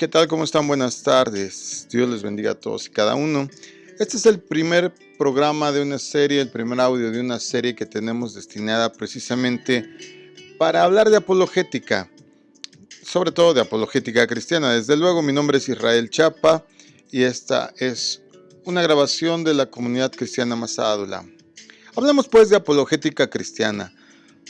¿Qué tal? ¿Cómo están? Buenas tardes. Dios les bendiga a todos y cada uno. Este es el primer programa de una serie, el primer audio de una serie que tenemos destinada precisamente para hablar de apologética, sobre todo de apologética cristiana. Desde luego, mi nombre es Israel Chapa y esta es una grabación de la comunidad cristiana Masádula. Hablemos pues de apologética cristiana.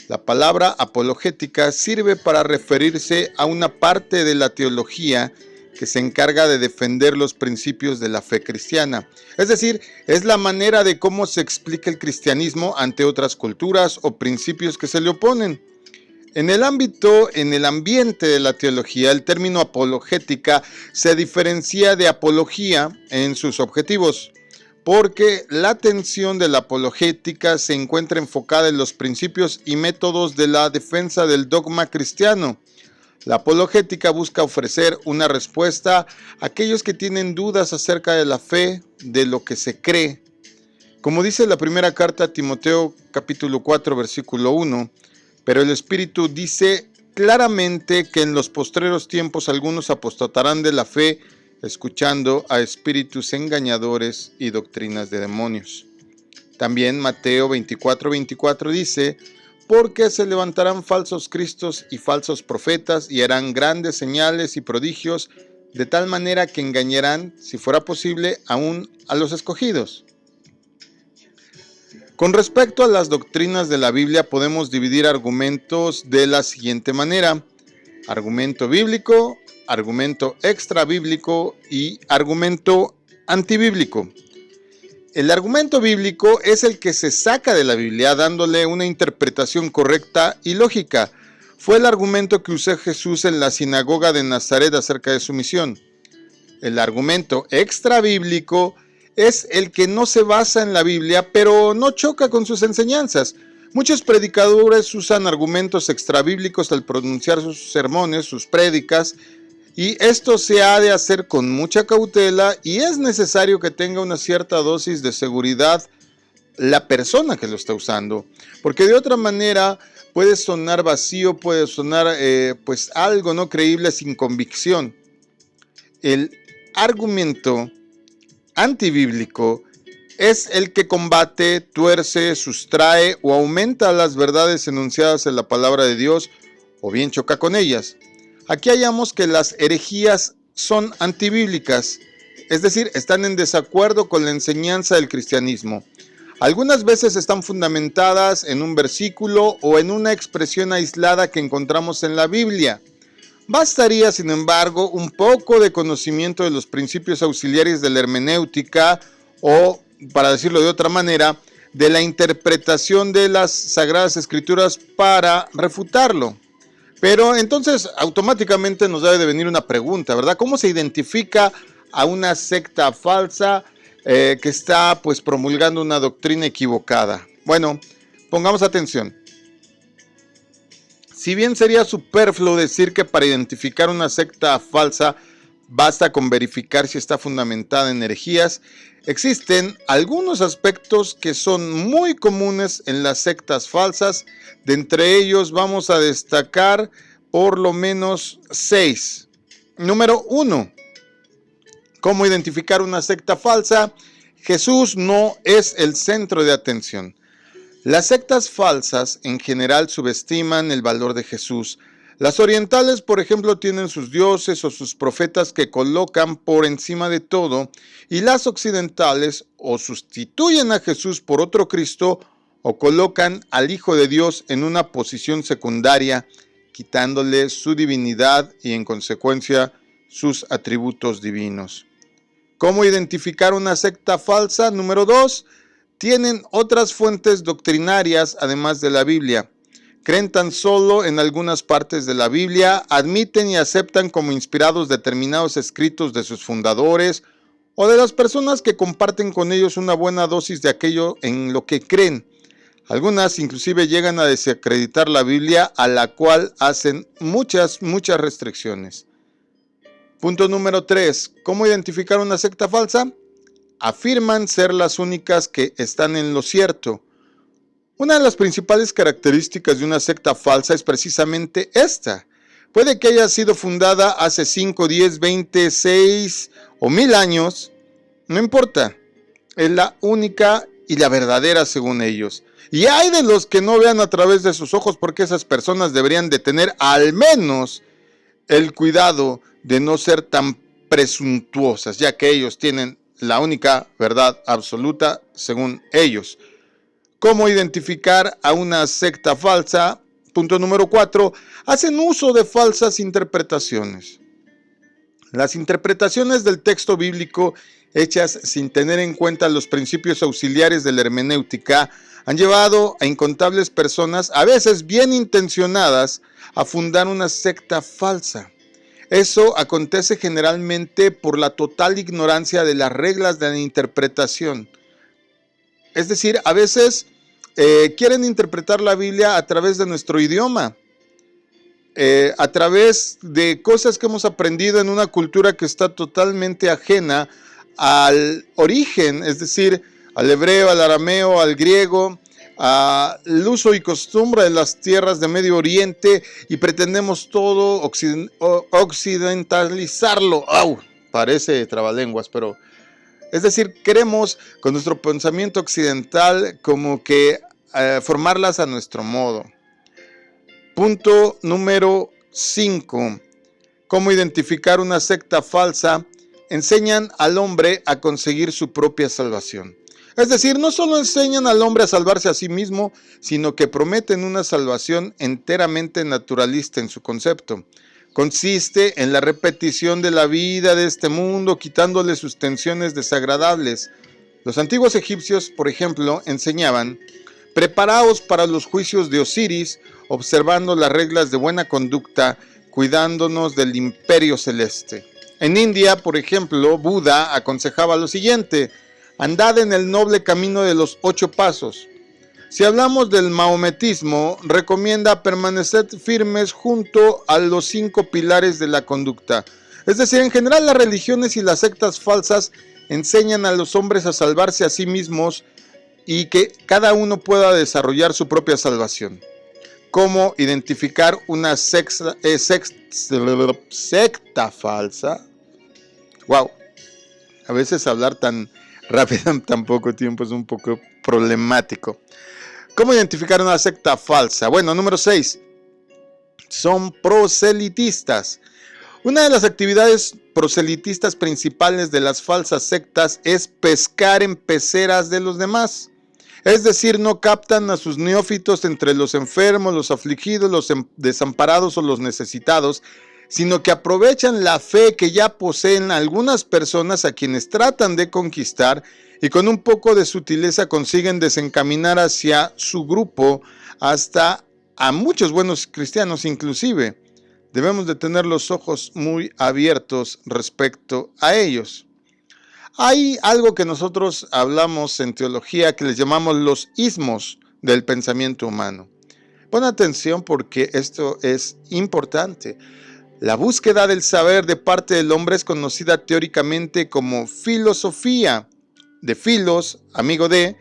La palabra apologética sirve para referirse a una parte de la teología que se encarga de defender los principios de la fe cristiana. Es decir, es la manera de cómo se explica el cristianismo ante otras culturas o principios que se le oponen. En el ambiente de la teología, el término apologética se diferencia de apología en sus objetivos, porque la atención de la apologética se encuentra enfocada en los principios y métodos de la defensa del dogma cristiano. La apologética busca ofrecer una respuesta a aquellos que tienen dudas acerca de la fe, de lo que se cree. Como dice la primera carta a Timoteo, capítulo 4, versículo 1, pero el Espíritu dice claramente que en los postreros tiempos algunos apostatarán de la fe, escuchando a espíritus engañadores y doctrinas de demonios. También Mateo 24:24 dice, porque se levantarán falsos cristos y falsos profetas y harán grandes señales y prodigios, de tal manera que engañarán, si fuera posible, aún a los escogidos. Con respecto a las doctrinas de la Biblia, podemos dividir argumentos de la siguiente manera: argumento bíblico, argumento extrabíblico y argumento antibíblico. El argumento bíblico es el que se saca de la Biblia dándole una interpretación correcta y lógica. Fue el argumento que usó Jesús en la sinagoga de Nazaret acerca de su misión. El argumento extrabíblico es el que no se basa en la Biblia, pero no choca con sus enseñanzas. Muchos predicadores usan argumentos extrabíblicos al pronunciar sus sermones, sus prédicas, y esto se ha de hacer con mucha cautela y es necesario que tenga una cierta dosis de seguridad la persona que lo está usando, porque de otra manera puede sonar vacío, puede sonar pues algo no creíble sin convicción. El argumento antibíblico es el que combate, tuerce, sustrae o aumenta las verdades enunciadas en la palabra de Dios o bien choca con ellas. Aquí hallamos que las herejías son antibíblicas, es decir, están en desacuerdo con la enseñanza del cristianismo. Algunas veces están fundamentadas en un versículo o en una expresión aislada que encontramos en la Biblia. Bastaría, sin embargo, un poco de conocimiento de los principios auxiliares de la hermenéutica o, para decirlo de otra manera, de la interpretación de las Sagradas Escrituras para refutarlo. Pero entonces automáticamente nos debe de venir una pregunta, ¿verdad? ¿Cómo se identifica a una secta falsa que está pues promulgando una doctrina equivocada? Bueno, pongamos atención. Si bien sería superfluo decir que para identificar una secta falsa basta con verificar si está fundamentada en herejías, existen algunos aspectos que son muy comunes en las sectas falsas. De entre ellos vamos a destacar por lo menos 6. Número 1. ¿Cómo identificar una secta falsa? Jesús no es el centro de atención. Las sectas falsas en general subestiman el valor de Jesús. Las orientales, por ejemplo, tienen sus dioses o sus profetas que colocan por encima de todo, y las occidentales o sustituyen a Jesús por otro Cristo o colocan al Hijo de Dios en una posición secundaria, quitándole su divinidad y en consecuencia sus atributos divinos. ¿Cómo identificar una secta falsa? Número 2. Tienen otras fuentes doctrinarias además de la Biblia. Creen tan solo en algunas partes de la Biblia, admiten y aceptan como inspirados determinados escritos de sus fundadores o de las personas que comparten con ellos una buena dosis de aquello en lo que creen. Algunas inclusive llegan a desacreditar la Biblia, a la cual hacen muchas restricciones. Punto número 3. ¿Cómo identificar una secta falsa? Afirman ser las únicas que están en lo cierto. Una de las principales características de una secta falsa es precisamente esta. Puede que haya sido fundada hace 5, 10, 20, 6 o 1000 años. No importa. Es la única y la verdadera según ellos. Y hay de los que no vean a través de sus ojos, porque esas personas deberían de tener al menos el cuidado de no ser tan presuntuosas, ya que ellos tienen la única verdad absoluta según ellos. ¿Cómo identificar a una secta falsa? Punto número 4. Hacen uso de falsas interpretaciones. Las interpretaciones del texto bíblico hechas sin tener en cuenta los principios auxiliares de la hermenéutica han llevado a incontables personas, a veces bien intencionadas, a fundar una secta falsa. Eso acontece generalmente por la total ignorancia de las reglas de la interpretación. Es decir, a veces quieren interpretar la Biblia a través de nuestro idioma, a través de cosas que hemos aprendido en una cultura que está totalmente ajena al origen, es decir, al hebreo, al arameo, al griego, al uso y costumbre de las tierras de Medio Oriente, y pretendemos todo occidentalizarlo. ¡Au! Parece trabalenguas, pero es decir, queremos con nuestro pensamiento occidental como que formarlas a nuestro modo. Punto número 5. ¿Cómo identificar una secta falsa? Enseñan al hombre a conseguir su propia salvación. Es decir, no solo enseñan al hombre a salvarse a sí mismo, sino que prometen una salvación enteramente naturalista en su concepto. Consiste en la repetición de la vida de este mundo, quitándole sus tensiones desagradables. Los antiguos egipcios, por ejemplo, enseñaban: preparaos para los juicios de Osiris, observando las reglas de buena conducta, cuidándonos del imperio celeste. En India, por ejemplo, Buda aconsejaba lo siguiente: andad en el noble camino de los 8 pasos. Si hablamos del maometismo, recomienda permanecer firmes junto a los 5 pilares de la conducta. Es decir, en general las religiones y las sectas falsas enseñan a los hombres a salvarse a sí mismos y que cada uno pueda desarrollar su propia salvación. ¿Cómo identificar una secta falsa? Wow, a veces hablar tan rápido en tan poco tiempo es un poco problemático. ¿Cómo identificar una secta falsa? Bueno, número 6. Son proselitistas. Una de las actividades proselitistas principales de las falsas sectas es pescar en peceras de los demás. Es decir, no captan a sus neófitos entre los enfermos, los afligidos, los desamparados o los necesitados, sino que aprovechan la fe que ya poseen algunas personas a quienes tratan de conquistar, y con un poco de sutileza consiguen desencaminar hacia su grupo hasta a muchos buenos cristianos inclusive. Debemos de tener los ojos muy abiertos respecto a ellos. Hay algo que nosotros hablamos en teología que les llamamos los ismos del pensamiento humano. Pon atención porque esto es importante. La búsqueda del saber de parte del hombre es conocida teóricamente como filosofía, de filos, amigo de,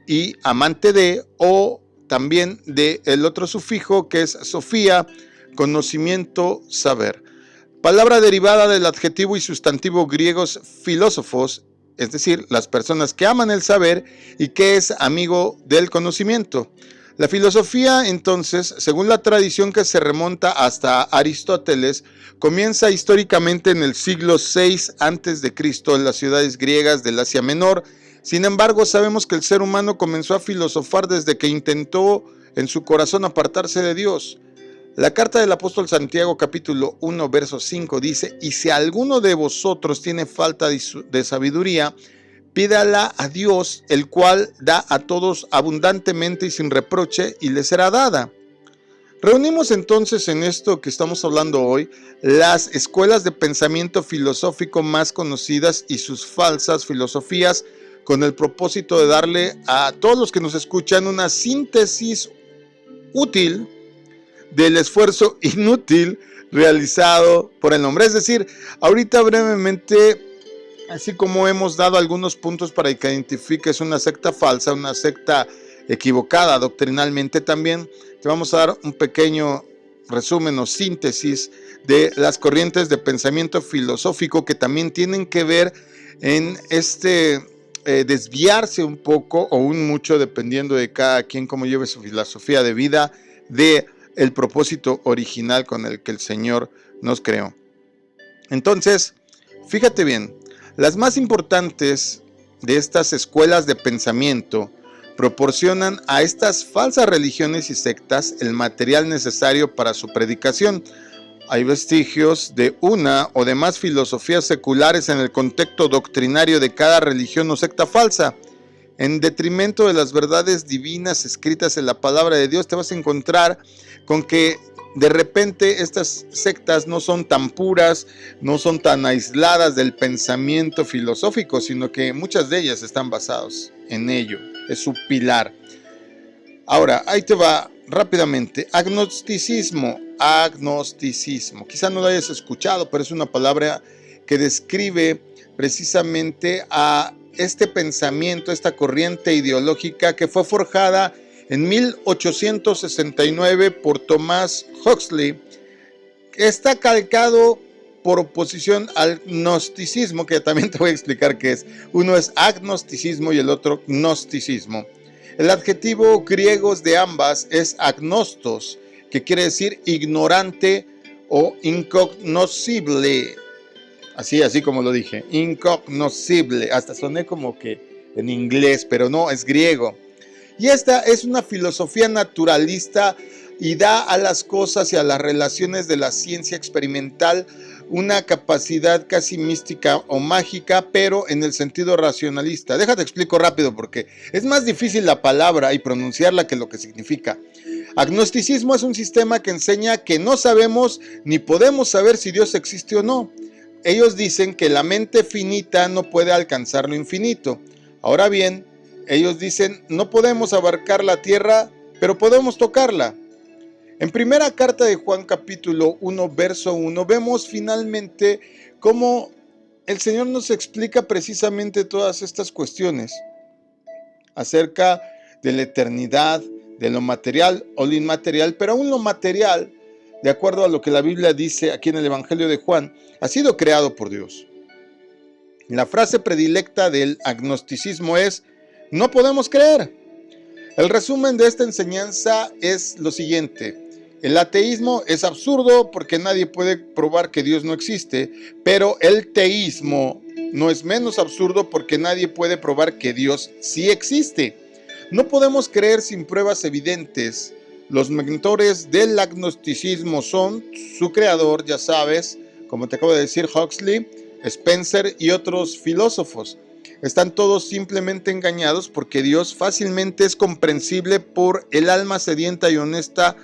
y amante de, o también de el otro sufijo que es sofía, conocimiento, saber. Palabra derivada del adjetivo y sustantivo griegos filósofos, es decir, las personas que aman el saber y que es amigo del conocimiento. La filosofía, entonces, según la tradición que se remonta hasta Aristóteles, comienza históricamente en el siglo VI a.C. en las ciudades griegas del Asia Menor. Sin embargo, sabemos que el ser humano comenzó a filosofar desde que intentó en su corazón apartarse de Dios. La carta del apóstol Santiago, capítulo 1, verso 5, dice: y si alguno de vosotros tiene falta de sabiduría, pídala a Dios, el cual da a todos abundantemente y sin reproche, y le será dada. Reunimos entonces en esto que estamos hablando hoy las escuelas de pensamiento filosófico más conocidas y sus falsas filosofías, con el propósito de darle a todos los que nos escuchan una síntesis útil del esfuerzo inútil realizado por el hombre. Es decir, ahorita brevemente, así como hemos dado algunos puntos para que identifiques una secta falsa, una secta equivocada doctrinalmente, también te vamos a dar un pequeño resumen o síntesis de las corrientes de pensamiento filosófico que también tienen que ver en desviarse un poco o un mucho, dependiendo de cada quien cómo lleve su filosofía de vida, de el propósito original con el que el Señor nos creó. Entonces, fíjate bien, las más importantes de estas escuelas de pensamiento proporcionan a estas falsas religiones y sectas el material necesario para su predicación. Hay vestigios de una o de más filosofías seculares en el contexto doctrinario de cada religión o secta falsa. En detrimento de las verdades divinas escritas en la palabra de Dios, te vas a encontrar con que de repente estas sectas no son tan puras, no son tan aisladas del pensamiento filosófico, sino que muchas de ellas están basadas en ello, es su pilar. Ahora, ahí te va rápidamente. Agnosticismo. Quizá no lo hayas escuchado, pero es una palabra que describe precisamente a este pensamiento, esta corriente ideológica que fue forjada en 1869 por Thomas Huxley. Está calcado por oposición al gnosticismo, que también te voy a explicar qué es. Uno es agnosticismo y el otro gnosticismo. El adjetivo griego de ambas es agnostos, que quiere decir ignorante o incognoscible. Así como lo dije, incognoscible. Hasta soné como que en inglés, pero no, es griego. Y esta es una filosofía naturalista y da a las cosas y a las relaciones de la ciencia experimental una capacidad casi mística o mágica, pero en el sentido racionalista. Déjate explico rápido porque es más difícil la palabra y pronunciarla que lo que significa. Agnosticismo es un sistema que enseña que no sabemos ni podemos saber si Dios existe o no. Ellos dicen que la mente finita no puede alcanzar lo infinito. Ahora bien, ellos dicen no podemos abarcar la tierra, pero podemos tocarla. En primera carta de Juan capítulo 1 verso 1 vemos finalmente cómo el Señor nos explica precisamente todas estas cuestiones acerca de la eternidad, de lo material o lo inmaterial, pero aún lo material, de acuerdo a lo que la Biblia dice aquí en el Evangelio de Juan, ha sido creado por Dios. La frase predilecta del agnosticismo es: no podemos creer. El resumen de esta enseñanza es lo siguiente: el ateísmo es absurdo porque nadie puede probar que Dios no existe, pero el teísmo no es menos absurdo porque nadie puede probar que Dios sí existe. No podemos creer sin pruebas evidentes. Los mentores del agnosticismo son su creador, ya sabes, como te acabo de decir, Huxley, Spencer y otros filósofos. Están todos simplemente engañados porque Dios fácilmente es comprensible por el alma sedienta y honesta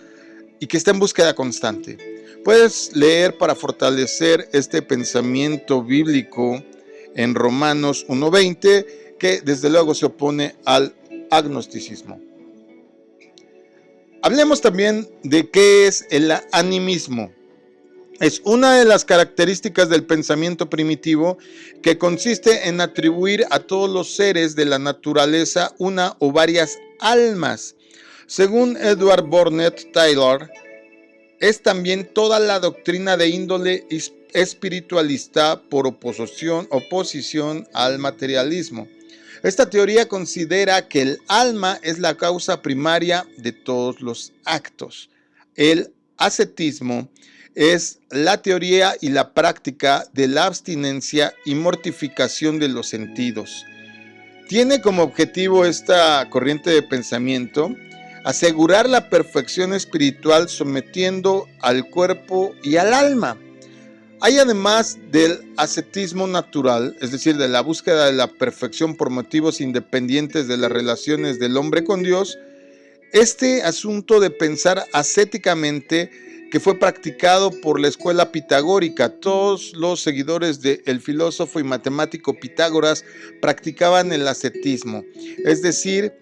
y que está en búsqueda constante. Puedes leer para fortalecer este pensamiento bíblico en Romanos 1:20, que desde luego se opone al agnosticismo. Hablemos también de qué es el animismo. Es una de las características del pensamiento primitivo que consiste en atribuir a todos los seres de la naturaleza una o varias almas. Según Edward Burnett Taylor, es también toda la doctrina de índole espiritualista por oposición al materialismo. Esta teoría considera que el alma es la causa primaria de todos los actos. El ascetismo es la teoría y la práctica de la abstinencia y mortificación de los sentidos. Tiene como objetivo esta corriente de pensamiento asegurar la perfección espiritual sometiendo al cuerpo y al alma. Hay además del ascetismo natural, es decir, de la búsqueda de la perfección por motivos independientes de las relaciones del hombre con Dios, este asunto de pensar ascéticamente que fue practicado por la escuela pitagórica. Todos los seguidores del filósofo y matemático Pitágoras practicaban el ascetismo, es decir,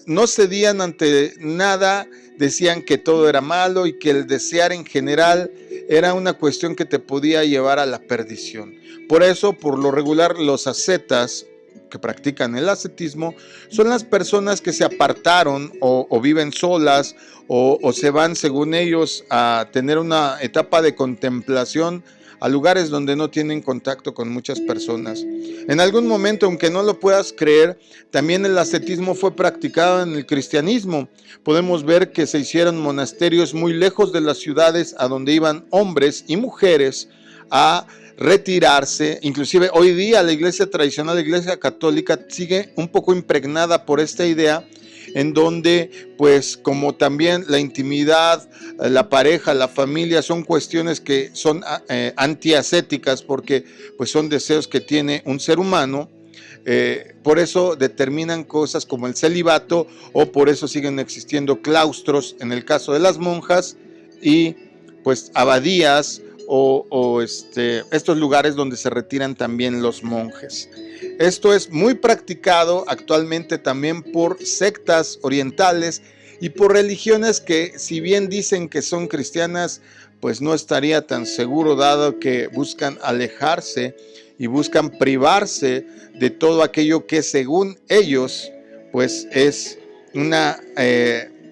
no cedían ante nada, decían que todo era malo y que el desear en general era una cuestión que te podía llevar a la perdición. Por eso, por lo regular, los ascetas que practican el ascetismo son las personas que se apartaron o viven solas o se van, según ellos, a tener una etapa de contemplación a lugares donde no tienen contacto con muchas personas. En algún momento, aunque no lo puedas creer, también el ascetismo fue practicado en el cristianismo. Podemos ver que se hicieron monasterios muy lejos de las ciudades a donde iban hombres y mujeres a retirarse. Inclusive hoy día la iglesia tradicional, la iglesia católica, sigue un poco impregnada por esta idea, en donde pues como también la intimidad, la pareja, la familia son cuestiones que son antiascéticas, porque pues son deseos que tiene un ser humano. Por eso determinan cosas como el celibato, o por eso siguen existiendo claustros en el caso de las monjas, y pues abadías o estos lugares donde se retiran también los monjes. Esto es muy practicado actualmente también por sectas orientales y por religiones que, si bien dicen que son cristianas, pues no estaría tan seguro, dado que buscan alejarse y buscan privarse de todo aquello que, según ellos, pues es una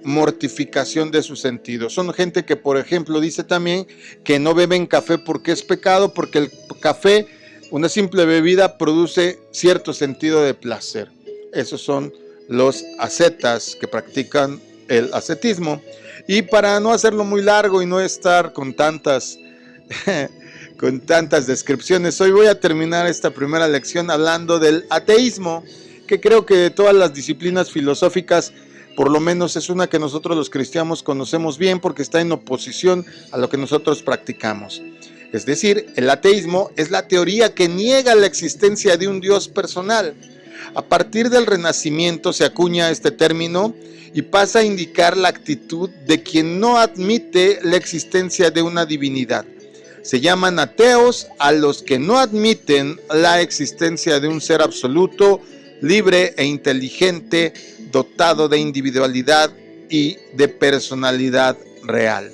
mortificación de sus sentidos. Son gente que, por ejemplo, dice también que no beben café porque es pecado, porque el café, una simple bebida, produce cierto sentido de placer. Esos son los ascetas que practican el ascetismo. Y para no hacerlo muy largo y no estar con tantas descripciones, hoy voy a terminar esta primera lección hablando del ateísmo, que creo que de todas las disciplinas filosóficas, por lo menos es una que nosotros los cristianos conocemos bien, porque está en oposición a lo que nosotros practicamos. Es decir, el ateísmo es la teoría que niega la existencia de un Dios personal. A partir del Renacimiento se acuña este término y pasa a indicar la actitud de quien no admite la existencia de una divinidad. Se llaman ateos a los que no admiten la existencia de un ser absoluto, libre e inteligente, dotado de individualidad y de personalidad real.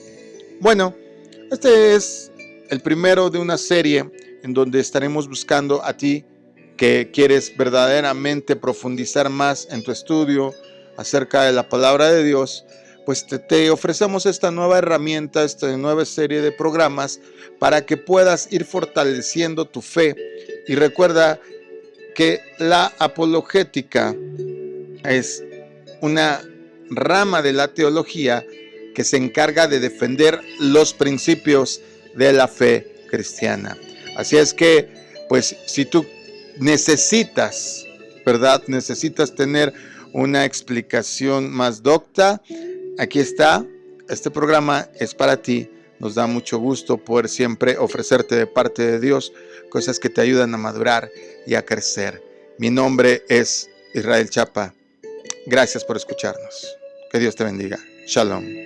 Bueno, este es el primero de una serie en donde estaremos buscando a ti que quieres verdaderamente profundizar más en tu estudio acerca de la palabra de Dios. Pues te ofrecemos esta nueva herramienta, esta nueva serie de programas para que puedas ir fortaleciendo tu fe. Y recuerda que la apologética es una rama de la teología que se encarga de defender los principios de la fe cristiana. Así es que, pues, si tú necesitas, ¿verdad? Necesitas tener una explicación más docta, aquí está. Este programa es para ti. Nos da mucho gusto poder siempre ofrecerte de parte de Dios cosas que te ayudan a madurar y a crecer. Mi nombre es Israel Chapa. Gracias por escucharnos. Que Dios te bendiga. Shalom.